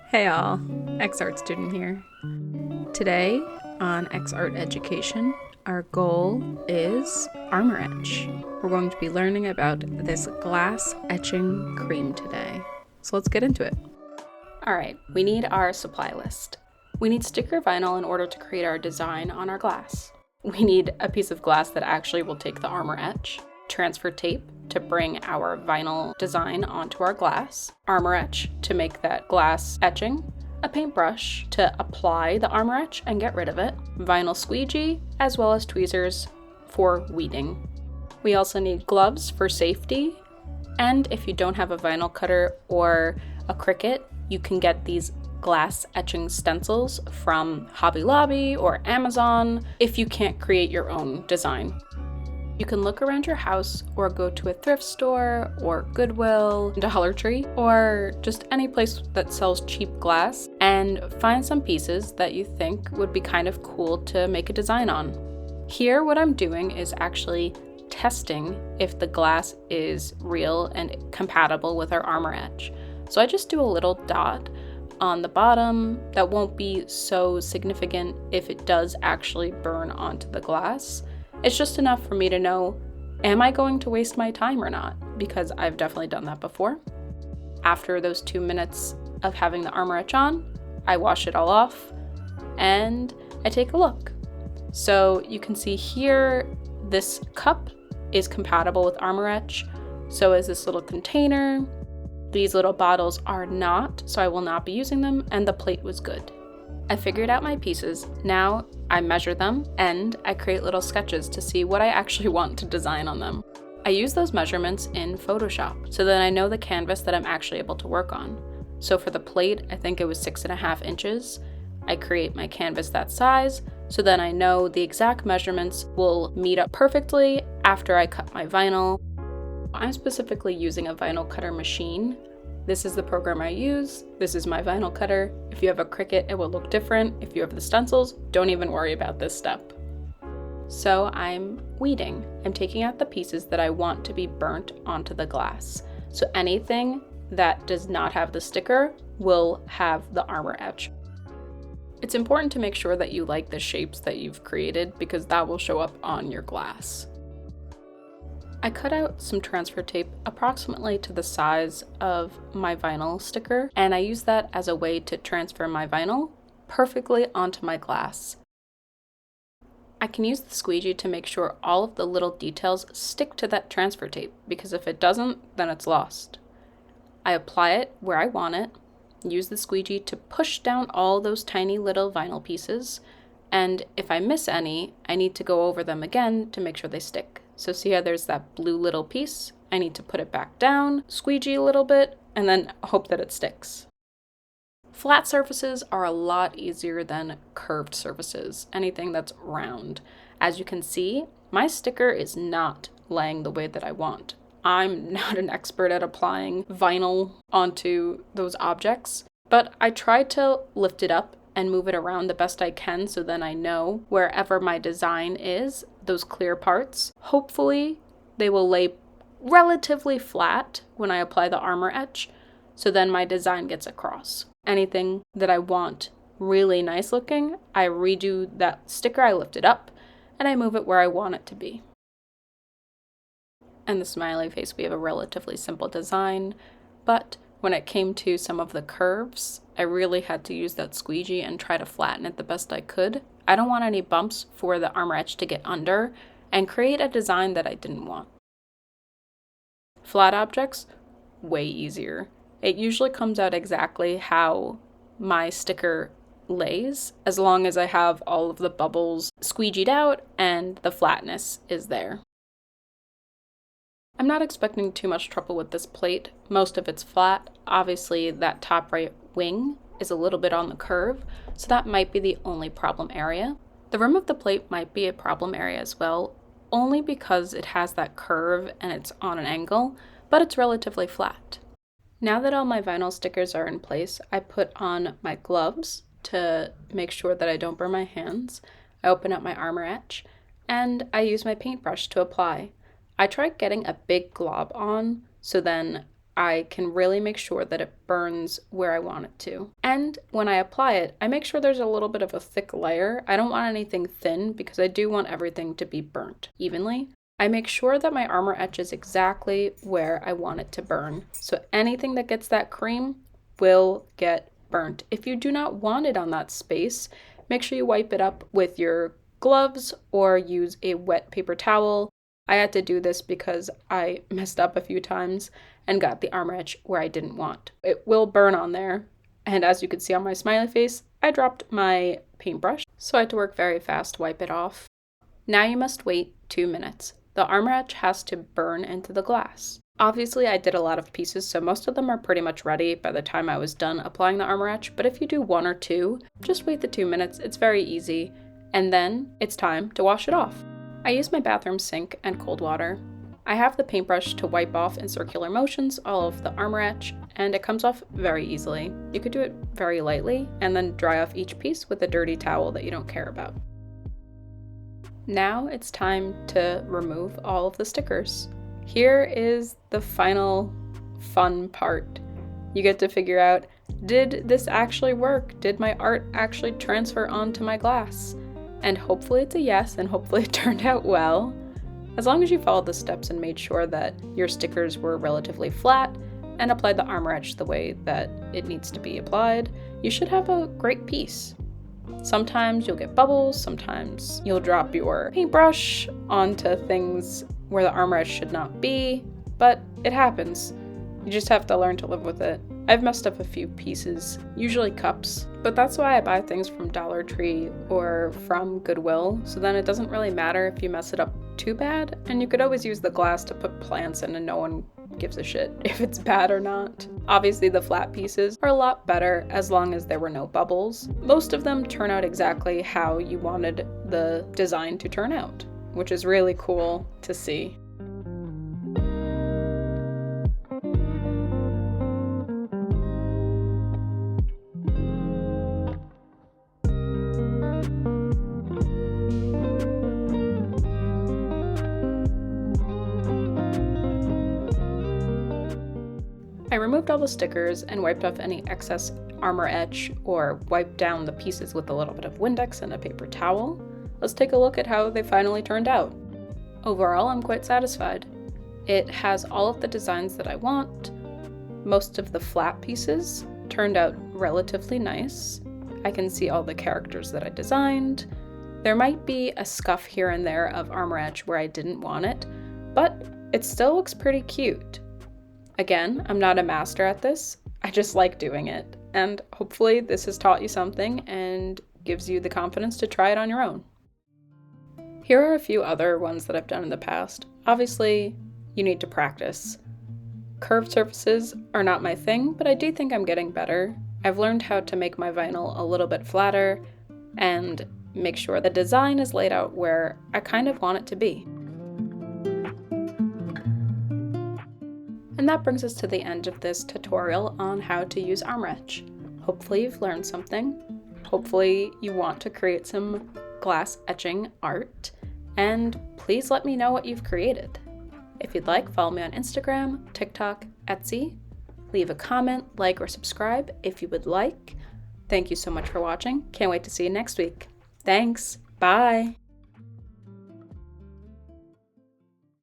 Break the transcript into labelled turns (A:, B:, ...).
A: Hey all, XArt student here. Today on XArtEducation, our goal is Armour Etch. We're going to be learning about this glass etching cream today. So let's get into it. Alright, we need our supply list. We need sticker vinyl in order to create our design on our glass. We need a piece of glass that actually will take the Armour Etch, transfer tape to bring our vinyl design onto our glass, Armour Etch to make that glass etching, a paintbrush to apply the Armour Etch and get rid of it, vinyl squeegee, as well as tweezers for weeding. We also need gloves for safety, and if you don't have a vinyl cutter or a Cricut, you can get these glass etching stencils from Hobby Lobby or Amazon if you can't create your own design. You can look around your house or go to a thrift store or Goodwill, Dollar Tree, or just any place that sells cheap glass and find some pieces that you think would be kind of cool to make a design on. Here, what I'm doing is actually testing if the glass is real and compatible with our Armour Etch. So I just do a little dot on the bottom that won't be so significant if it does actually burn onto the glass. It's just enough for me to know, am I going to waste my time or not? Because I've definitely done that before. After those 2 minutes of having the Armour Etch on, I wash it all off and I take a look. So you can see here, this cup is compatible with Armour Etch. So is this little container. These little bottles are not, so I will not be using them, and the plate was good. I figured out my pieces. Now I measure them and I create little sketches to see what I actually want to design on them. I use those measurements in Photoshop so that I know the canvas that I'm actually able to work on. So for the plate, I think it was 6.5 inches. I create my canvas that size so then I know the exact measurements will meet up perfectly after I cut my vinyl. I'm specifically using a vinyl cutter machine. This is the program I use. This is my vinyl cutter. If you have a Cricut, it will look different. If you have the stencils, don't even worry about this step. So I'm weeding. I'm taking out the pieces that I want to be burnt onto the glass. So anything that does not have the sticker will have the Armour Etch. It's important to make sure that you like the shapes that you've created because that will show up on your glass. I cut out some transfer tape approximately to the size of my vinyl sticker, and I use that as a way to transfer my vinyl perfectly onto my glass. I can use the squeegee to make sure all of the little details stick to that transfer tape, because if it doesn't, then it's lost. I apply it where I want it, use the squeegee to push down all those tiny little vinyl pieces, and if I miss any, I need to go over them again to make sure they stick. So see how there's that blue little piece? I need to put it back down, squeegee a little bit, and then hope that it sticks. Flat surfaces are a lot easier than curved surfaces, anything that's round. As you can see, my sticker is not laying the way that I want. I'm not an expert at applying vinyl onto those objects, but I tried to lift it up and move it around the best I can so then I know wherever my design is, those clear parts, hopefully they will lay relatively flat when I apply the Armour Etch, so then my design gets across. Anything that I want really nice looking, I redo that sticker, I lift it up, and I move it where I want it to be. And the smiley face, we have a relatively simple design, but when it came to some of the curves, I really had to use that squeegee and try to flatten it the best I could. I don't want any bumps for the Armour Etch to get under and create a design that I didn't want. Flat objects, way easier. It usually comes out exactly how my sticker lays, as long as I have all of the bubbles squeegeed out and the flatness is there. I'm not expecting too much trouble with this plate. Most of it's flat. Obviously, that top right wing is a little bit on the curve, so that might be the only problem area. The rim of the plate might be a problem area as well, only because it has that curve and it's on an angle, but it's relatively flat. Now that all my vinyl stickers are in place, I put on my gloves to make sure that I don't burn my hands. I open up my Armour Etch, and I use my paintbrush to apply. I tried getting a big glob on, so then I can really make sure that it burns where I want it to. And when I apply it, I make sure there's a little bit of a thick layer. I don't want anything thin because I do want everything to be burnt evenly. I make sure that my Armour Etch is exactly where I want it to burn. So anything that gets that cream will get burnt. If you do not want it on that space, make sure you wipe it up with your gloves or use a wet paper towel. I had to do this because I messed up a few times and got the Armour Etch where I didn't want. It will burn on there, and as you can see on my smiley face, I dropped my paintbrush, so I had to work very fast to wipe it off. Now you must wait 2 minutes. The Armour Etch has to burn into the glass. Obviously, I did a lot of pieces, so most of them are pretty much ready by the time I was done applying the Armour Etch, but if you do 1 or 2, just wait the 2 minutes, it's very easy, and then it's time to wash it off. I use my bathroom sink and cold water. I have the paintbrush to wipe off in circular motions all of the Armour Etch, and it comes off very easily. You could do it very lightly, and then dry off each piece with a dirty towel that you don't care about. Now it's time to remove all of the stickers. Here is the final fun part. You get to figure out, did this actually work? Did my art actually transfer onto my glass? And hopefully it's a yes, and hopefully it turned out well. As long as you followed the steps and made sure that your stickers were relatively flat and applied the Armour Etch the way that it needs to be applied, you should have a great piece. Sometimes you'll get bubbles, sometimes you'll drop your paintbrush onto things where the Armour Etch should not be, but it happens. You just have to learn to live with it. I've messed up a few pieces, usually cups, but that's why I buy things from Dollar Tree or from Goodwill, so then it doesn't really matter if you mess it up too bad, and you could always use the glass to put plants in and no one gives a shit if it's bad or not. Obviously the flat pieces are a lot better as long as there were no bubbles. Most of them turn out exactly how you wanted the design to turn out, which is really cool to see. I removed all the stickers and wiped off any excess Armour Etch or wiped down the pieces with a little bit of Windex and a paper towel. Let's take a look at how they finally turned out. Overall, I'm quite satisfied. It has all of the designs that I want. Most of the flat pieces turned out relatively nice. I can see all the characters that I designed. There might be a scuff here and there of Armour Etch where I didn't want it, but it still looks pretty cute. Again, I'm not a master at this, I just like doing it, and hopefully this has taught you something and gives you the confidence to try it on your own. Here are a few other ones that I've done in the past. Obviously, you need to practice. Curved surfaces are not my thing, but I do think I'm getting better. I've learned how to make my vinyl a little bit flatter and make sure the design is laid out where I kind of want it to be. And that brings us to the end of this tutorial on how to use Armour Etch. Hopefully you've learned something. Hopefully you want to create some glass etching art, and please let me know what you've created. If you'd like, follow me on Instagram, TikTok, Etsy. Leave a comment, like, or subscribe if you would like. Thank you so much for watching. Can't wait to see you next week. Thanks. Bye.